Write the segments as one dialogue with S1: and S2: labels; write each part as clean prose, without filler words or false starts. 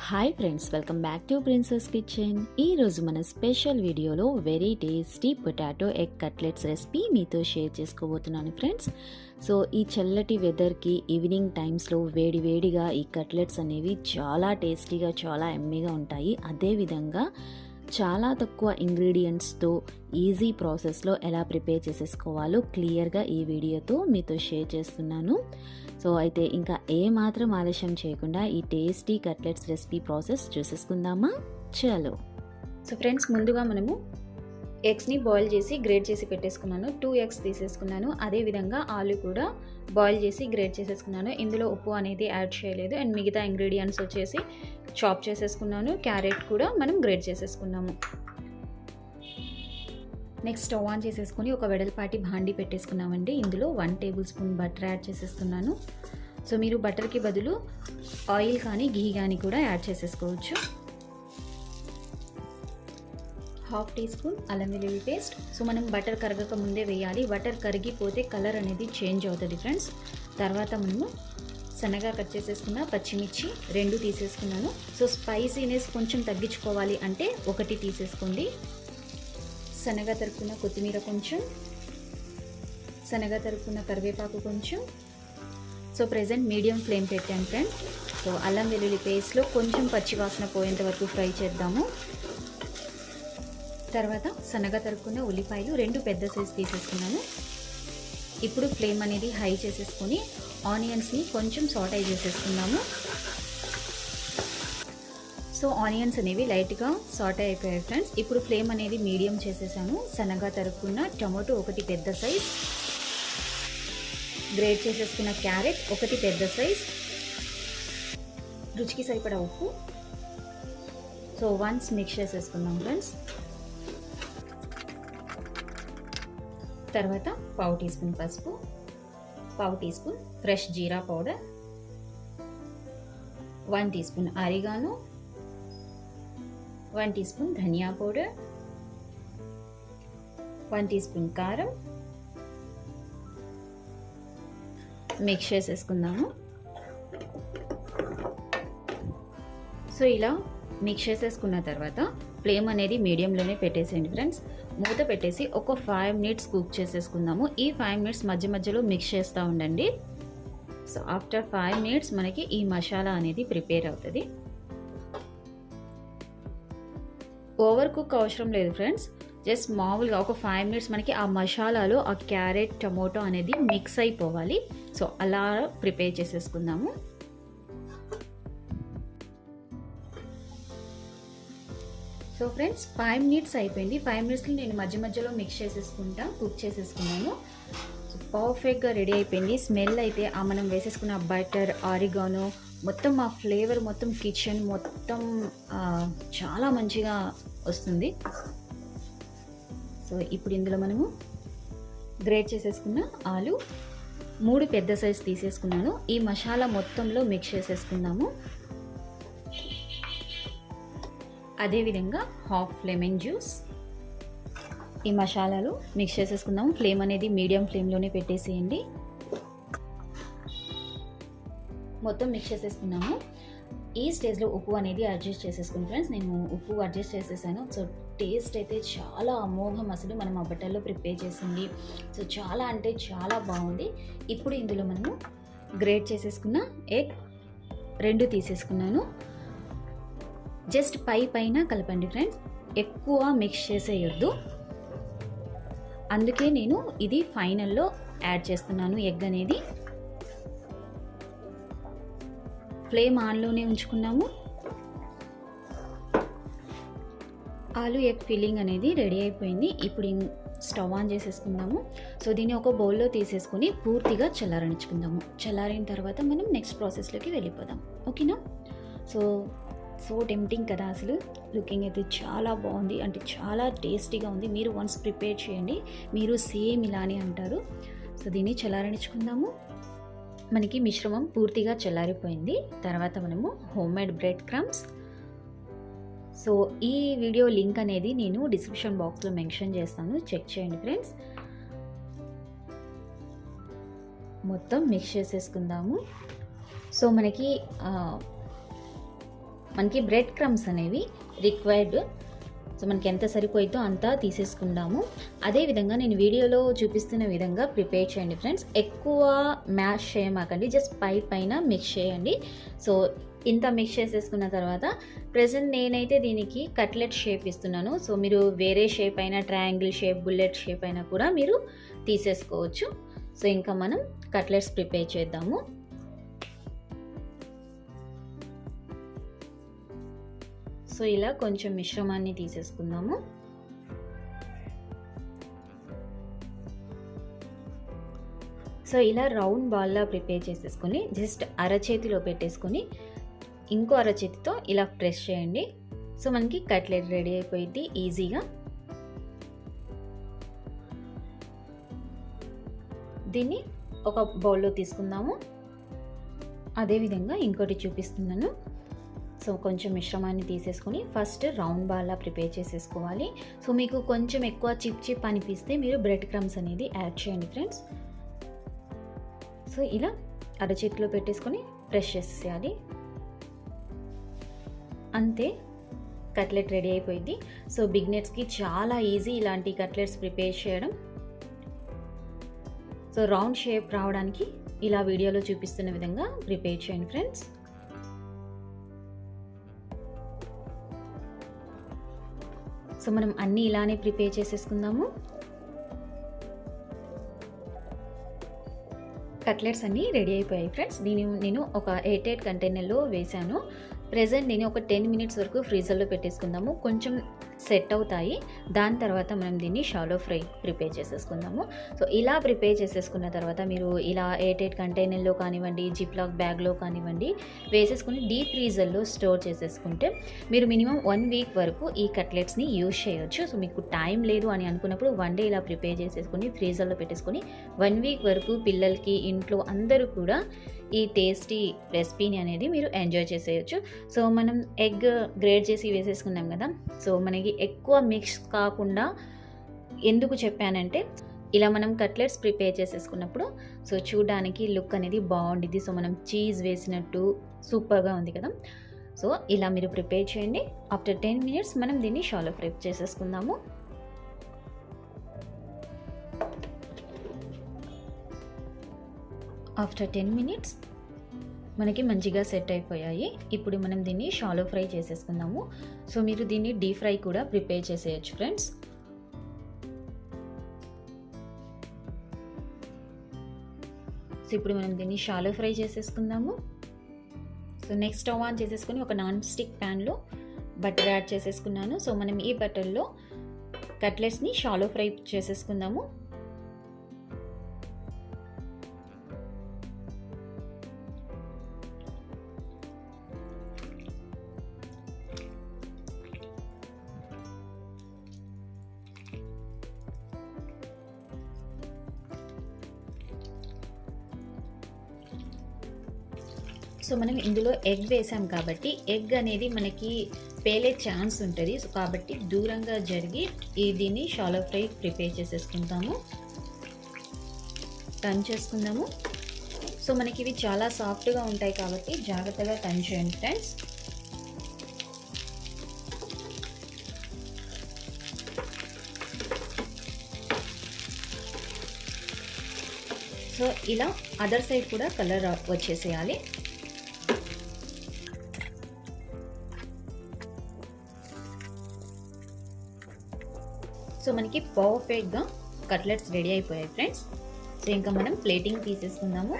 S1: Hi friends, welcome back to princess kitchen. ఈరోజు మన special వీడియోలో very tasty potato egg cutlets recipe మీతో share చేసుకోబోతున్నాను ఫ్రెండ్స్. సో ఈ చల్లటి వెదర్కి ఈవినింగ్ టైమ్స్లో వేడివేడిగా ఈ కట్లెట్స్ అనేవి చాలా టేస్టీగా, చాలా ఎమ్మీగా ఉంటాయి. అదేవిధంగా చాలా తక్కువ ఇంగ్రీడియంట్స్తో ఈజీ ప్రాసెస్లో ఎలా ప్రిపేర్ చేసేసుకోవాలో క్లియర్గా ఈ వీడియోతో మీతో షేర్ చేస్తున్నాను. సో అయితే ఇంకా ఏమాత్రం ఆలస్యం చేయకుండా ఈ టేస్టీ కట్లెట్స్ రెసిపీ ప్రాసెస్ చూసేసుకుందామా? చలో. సో ఫ్రెండ్స్, ముందుగా మనము ఎగ్స్ని బాయిల్ చేసి గ్రేట్ చేసి పెట్టేసుకున్నాను. 2 ఎగ్స్ తీసేసుకున్నాను. అదేవిధంగా ఆలు కూడా బాయిల్ చేసి గ్రేట్ చేసేసుకున్నాను. ఇందులో ఉప్పు అనేది యాడ్ చేయలేదు. అండ్ మిగతా ఇంగ్రీడియంట్స్ వచ్చేసి చాప్ చేసేసుకున్నాను. క్యారెట్ కూడా మనం గ్రేట్ చేసేసుకున్నాము. నెక్స్ట్ స్టవ్ ఆన్ చేసేసుకొని ఒక వెడల్పాటి భాండి పెట్టేసుకున్నామండి. ఇందులో 1 టేబుల్ స్పూన్ బటర్ యాడ్ చేసేస్తున్నాను. సో మీరు బటర్కి బదులు ఆయిల్ కానీ ఘీ కానీ కూడా యాడ్ చేసేసుకోవచ్చు. 1/2 టీ స్పూన్ అల్లం వెల్లుల్లి పేస్ట్. సో మనం బటర్ కరగక ముందే వేయాలి. బటర్ కరిగిపోతే కలర్ అనేది చేంజ్ అవుతుంది ఫ్రెండ్స్. తర్వాత మనము సన్నగా కట్ చేసేసుకున్న పచ్చిమిర్చి 2 తీసేసుకున్నాను. సో స్పైసీనెస్ కొంచెం తగ్గించుకోవాలి అంటే 1 తీసేసుకోండి. సన్నగా తరుక్కున్న కొత్తిమీర కొంచెం, సన్నగా తరుక్కున్న కరివేపాకు కొంచెం. సో ప్రెజెంట్ మీడియం ఫ్లేమ్ పెట్టాను ఫ్రెండ్స్. సో అల్లం వెల్లుల్లి పేస్ట్లో కొంచెం పచ్చివాసన పోయేంత వరకు ఫ్రై చేద్దాము. తర్వాత సన్నగా తరుక్కున్న ఉల్లిపాయలు 2 పెద్ద సైజు తీసేసుకున్నాను. ఇప్పుడు ఫ్లేమ్ అనేది హై చేసేసుకొని ఆనియన్స్ని కొంచెం సాటే చేసేసుకున్నాము. సో ఆనియన్స్ అనేవి లైట్గా సాటే అయిపోయాయి ఫ్రెండ్స్. ఇప్పుడు ఫ్లేమ్ అనేది మీడియం చేసేసాను. సన్నగా తరుక్కున్న టమాటో 1 పెద్ద సైజ్, గ్రేట్ చేసేసుకున్న క్యారెట్ 1 పెద్ద సైజ్, రుచికి సరిపడా ఉప్పు. సో వన్స్ మిక్స్ చేసేసుకుందాం ఫ్రెండ్స్. తర్వాత 1/2 టీ స్పూన్ పసుపు, 1/2 teaspoon fresh jeera powder, 1 teaspoon oregano, 1 teaspoon dhania powder, 1 teaspoon కారం. మిక్స్ చేసేసుకుందాము. సో ఇలా మిక్స్ చేసేసుకున్న తర్వాత ఫ్లేమ్ అనేది మీడియంలోనే పెట్టేసేయండి ఫ్రెండ్స్. మూత పెట్టేసి ఒక 5 మినిట్స్ కుక్ చేసేసుకుందాము. ఈ 5 మినిట్స్ మధ్య మధ్యలో మిక్స్ చేస్తూ ఉండండి. సో ఆఫ్టర్ 5 మినిట్స్ మనకి ఈ మసాలా అనేది ప్రిపేర్ అవుతుంది. ఓవర్ కుక్ అవసరం లేదు ఫ్రెండ్స్. జస్ట్ మామూలుగా ఒక 5 మినిట్స్ మనకి ఆ మసాలాలో ఆ క్యారెట్, టమోటో అనేది మిక్స్ అయిపోవాలి. సో అలా ప్రిపేర్ చేసేసుకుందాము. సో ఫ్రెండ్స్ 5 మినిట్స్ అయిపోయింది. 5 మినిట్స్లో నేను మధ్య మధ్యలో మిక్స్ చేసేసుకుంటా కుక్ చేసేసుకున్నాను. సో పర్ఫెక్ట్గా రెడీ అయిపోయింది. స్మెల్ అయితే ఆ మనం వేసేసుకున్న బటర్, ఆరిగానో మొత్తం ఆ ఫ్లేవర్ మొత్తం కిచెన్ మొత్తం చాలా మంచిగా వస్తుంది. సో ఇప్పుడు ఇందులో మనము గ్రేట్ చేసేసుకున్న ఆలు 3 పెద్ద సైజ్ తీసేసుకున్నాను. ఈ మసాలా మొత్తంలో మిక్స్ చేసేసుకుందాము. అదేవిధంగా 1/2 లెమన్ జ్యూస్ ఈ మసాలాలు మిక్స్ చేసేసుకుందాము. ఫ్లేమ్ అనేది మీడియం ఫ్లేమ్లోనే పెట్టేసేయండి. మొత్తం మిక్స్ చేసేసుకున్నాము. ఈ స్టేజ్లో ఉప్పు అనేది అడ్జస్ట్ చేసేసుకుని ఫ్రెండ్స్. నేను ఉప్పు అడ్జస్ట్ చేసేసాను. సో టేస్ట్ అయితే చాలా అమోఘం. అసలు మనం ఆ బట్టల్లో ప్రిపేర్ చేసింది. సో చాలా అంటే చాలా బాగుంది. ఇప్పుడు ఇందులో మనము గ్రేట్ చేసేసుకున్న ఎగ్ 2 తీసేసుకున్నాను. జస్ట్ పైన కలపండి ఫ్రెండ్స్. ఎక్కువ మిక్స్ చేసేయొద్దు. అందుకే నేను ఇది ఫైనల్లో యాడ్ చేస్తున్నాను ఎగ్ అనేది. ఫ్లేమ్ ఆన్లోనే ఉంచుకున్నాము. ఆలు ఎగ్ ఫిల్లింగ్ అనేది రెడీ అయిపోయింది. ఇప్పుడు స్టవ్ ఆన్ చేసేసుకుందాము. సో దీన్ని ఒక బౌల్లో తీసేసుకొని పూర్తిగా చల్లారనిచ్చుకుందాము. చల్లారిన తర్వాత మనం నెక్స్ట్ ప్రాసెస్లోకి వెళ్ళిపోదాం. ఓకేనా? సో టెంప్టింగ్ కదా. అసలు లుకింగ్ అయితే చాలా బాగుంది, అంటే చాలా టేస్టీగా ఉంది. మీరు వన్స్ ప్రిపేర్ చేయండి, మీరు సేమ్ ఇలానే అంటారు. సో దీన్ని చల్లారనిచ్చుకుందాము. మనకి మిశ్రమం పూర్తిగా చల్లారిపోయింది. తర్వాత మనము హోమ్మేడ్ బ్రెడ్ క్రమ్స్. సో ఈ వీడియో లింక్ అనేది నేను డిస్క్రిప్షన్ బాక్స్లో మెన్షన్ చేస్తాను, చెక్ చేయండి ఫ్రెండ్స్. మొత్తం మిక్స్ చేసేసుకుందాము. సో మనకి మనకి బ్రెడ్ క్రమ్స్ అనేవి రిక్వైర్డ్. సో మనకి ఎంత సరిపోయిద్దో అంతా తీసేసుకుందాము. అదేవిధంగా నేను వీడియోలో చూపిస్తున్న విధంగా ప్రిపేర్ చేయండి ఫ్రెండ్స్. ఎక్కువ మ్యాష్ చేయమాకండి, జస్ట్ పైన మిక్స్ చేయండి. సో ఇంత మిక్స్ చేసేసుకున్న తర్వాత ప్రెజెంట్ నేనైతే దీనికి కట్లెట్ షేప్ ఇస్తున్నాను. సో మీరు వేరే షేప్ అయినా, ట్రయాంగిల్ షేప్, బుల్లెట్ షేప్ అయినా కూడా మీరు తీసేసుకోవచ్చు. సో ఇంకా మనం కట్లెట్స్ ప్రిపేర్ చేద్దాము. సో ఇలా కొంచెం మిశ్రమాన్ని తీసేసుకుందాము. సో ఇలా రౌండ్ బాల్లా ప్రిపేర్ చేసేసుకొని జస్ట్ అరచేతిలో పెట్టేసుకొని ఇంకో అరచేతితో ఇలా ప్రెస్ చేయండి. సో మనకి కట్లెట్ రెడీ అయిపోయింది ఈజీగా. దీన్ని ఒక బౌల్లో తీసుకుందాము. అదేవిధంగా ఇంకోటి చూపిస్తున్నాను. సో కొంచెం మిశ్రమాన్ని తీసేసుకొని ఫస్ట్ రౌండ్ బాల్లా ప్రిపేర్ చేసేసుకోవాలి. సో మీకు కొంచెం ఎక్కువ చిప్ అనిపిస్తే మీరు బ్రెడ్ క్రమ్స్ అనేది యాడ్ చేయండి ఫ్రెండ్స్. సో ఇలా అరచేతిలో పెట్టేసుకొని ప్రెస్ చేసేయాలి. అంతే, కట్లెట్ రెడీ అయిపోయింది. సో బిగినర్స్కి చాలా ఈజీ ఇలాంటి కట్లెట్స్ ప్రిపేర్ చేయడం. సో రౌండ్ షేప్ రావడానికి ఇలా వీడియోలో చూపిస్తున్న విధంగా ప్రిపేర్ చేయండి ఫ్రెండ్స్. సో మనం అన్నీ ఇలానే ప్రిపేర్ చేసేసుకుందాము. కట్లెట్స్ అన్నీ రెడీ అయిపోయాయి ఫ్రెండ్స్. నేను ఒక ఎయిర్ కంటైనర్లో వేసాను. ప్రెజెంట్ నేను ఒక 10 మినిట్స్ వరకు ఫ్రీజర్లో పెట్టేసుకుందాము, కొంచెం సెట్ అవుతాయి. దాని తర్వాత మనం దీన్ని షాలో ఫ్రై ప్రిపేర్ చేసేసుకుందాము. సో ఇలా ప్రిపేర్ చేసేసుకున్న తర్వాత మీరు ఇలా ఎయిర్ కంటైనర్లో కానివ్వండి, జిప్లాక్ బ్యాగ్లో కానివ్వండి వేసేసుకుని డీప్ ఫ్రీజర్లో స్టోర్ చేసేసుకుంటే మీరు మినిమం 1 వీక్ వరకు ఈ కట్లెట్స్ని యూజ్ చేయొచ్చు. సో మీకు టైం లేదు అని అనుకున్నప్పుడు 1 డే ఇలా ప్రిపేర్ చేసేసుకొని ఫ్రీజర్లో పెట్టేసుకొని 1 వీక్ వరకు పిల్లలకి, ఇంట్లో అందరూ కూడా ఈ టేస్టీ రెసిపీని అనేది మీరు ఎంజాయ్ చేసేయచ్చు. సో మనం ఎగ్ గ్రేట్ చేసి వేసేసుకున్నాం కదా, సో మనకి ఎక్కువ మిక్స్ కాకుండా ఎందుకు చెప్పానంటే ఇలా మనం కట్లెట్స్ ప్రిపేర్ చేసేసుకున్నప్పుడు సో చూడడానికి లుక్ అనేది బాగుండిద్ది. సో మనం చీజ్ వేసినట్టు సూపర్గా ఉంది కదా. సో ఇలా మీరు ప్రిపేర్ చేయండి. ఆఫ్టర్ 10 మినిట్స్ మనం దీన్ని షాలో ఫ్రై చేసేసుకుందాము. ఆఫ్టర్ 10 మినిట్స్ మనకి మంచిగా సెట్ అయిపోయాయి. ఇప్పుడు మనం దీన్ని షాలో ఫ్రై చేసేసుకుందాము. సో మీరు దీన్ని డీప్ ఫ్రై కూడా ప్రిపేర్ చేసేయచ్చు ఫ్రెండ్స్. సో ఇప్పుడు మనం దీన్ని షాలో ఫ్రై చేసేసుకుందాము. సో నెక్స్ట్ స్టవ్ ఆన్ చేసేసుకొని ఒక నాన్ స్టిక్ ప్యాన్లో బటర్ యాడ్ చేసేసుకున్నాను. సో మనం ఈ బటర్లో కట్లెట్స్ని షాలో ఫ్రై చేసేసుకుందాము. సో మనం ఇందులో ఎగ్ వేసాం కాబట్టి ఎగ్ అనేది మనకి పేలే ఛాన్స్ ఉంటుంది. సో కాబట్టి దూరంగా జరిగి దీన్ని షాలో ఫ్రై ప్రిపేర్ చేసేసుకుంటాము. టర్న్ చేసుకుందాము. సో మనకి ఇవి చాలా సాఫ్ట్గా ఉంటాయి కాబట్టి జాగ్రత్తగా టర్న్ చేయండి ఫ్రెండ్స్. సో ఇలా అదర్ సైడ్ కూడా కలర్ వచ్చేసేయాలి. సో మనకి పర్ఫెక్ట్గా కట్లెట్స్ రెడీ అయిపోయాయి ఫ్రెండ్స్. సో ఇంకా మనం ప్లేటింగ్ తీసేసుకుందాము.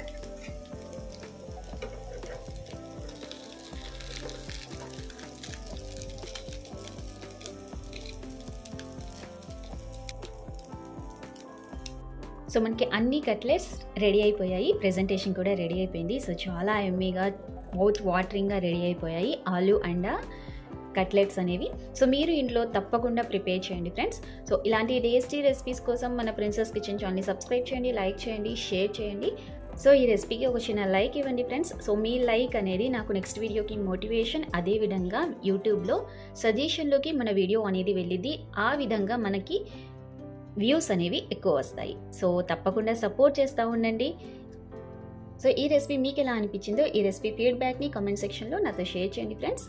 S1: సో మనకి అన్ని కట్లెట్స్ రెడీ అయిపోయాయి, ప్రెజెంటేషన్ కూడా రెడీ అయిపోయింది. సో చాలా ఎమ్మీగా మౌత్ వాటరింగ్గా రెడీ అయిపోయాయి ఆలూ అండ్ కట్లెట్స్ అనేవి. సో మీరు ఇంట్లో తప్పకుండా ప్రిపేర్ చేయండి ఫ్రెండ్స్. సో ఇలాంటి టేస్టీ రెసిపీస్ కోసం మన ప్రిన్సెస్ కిచెన్ ఛానల్ని సబ్స్క్రైబ్ చేయండి, లైక్ చేయండి, షేర్ చేయండి. సో ఈ రెసిపీకి ఒక చిన్న లైక్ ఇవ్వండి ఫ్రెండ్స్. సో మీ లైక్ అనేది నాకు నెక్స్ట్ వీడియోకి మోటివేషన్, అదేవిధంగా యూట్యూబ్లో సజెషన్లోకి మన వీడియో అనేది వెళ్ళిద్ది. ఆ విధంగా మనకి వ్యూస్ అనేవి ఎక్కువ వస్తాయి. సో తప్పకుండా సపోర్ట్ చేస్తూ ఉండండి. సో ఈ రెసిపీ మీకు ఎలా అనిపించిందో ఈ రెసిపీ ఫీడ్బ్యాక్ని కామెంట్ సెక్షన్లో నాతో షేర్ చేయండి ఫ్రెండ్స్.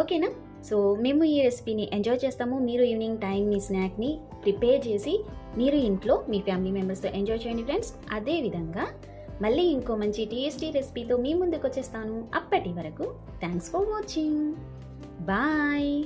S1: ఓకేనా? సో మేము ఈ రెసిపీని ఎంజాయ్ చేస్తాము. మీరు ఈవినింగ్ టైం మీ స్నాక్ని ప్రిపేర్ చేసి మీరు ఇంట్లో మీ ఫ్యామిలీ మెంబర్స్తో ఎంజాయ్ చేయండి ఫ్రెండ్స్. అదేవిధంగా మళ్ళీ ఇంకో మంచి టేస్టీ రెసిపీతో మీ ముందుకు వచ్చేస్తాను. అప్పటి వరకు థ్యాంక్స్ ఫర్ వాచింగ్. బాయ్.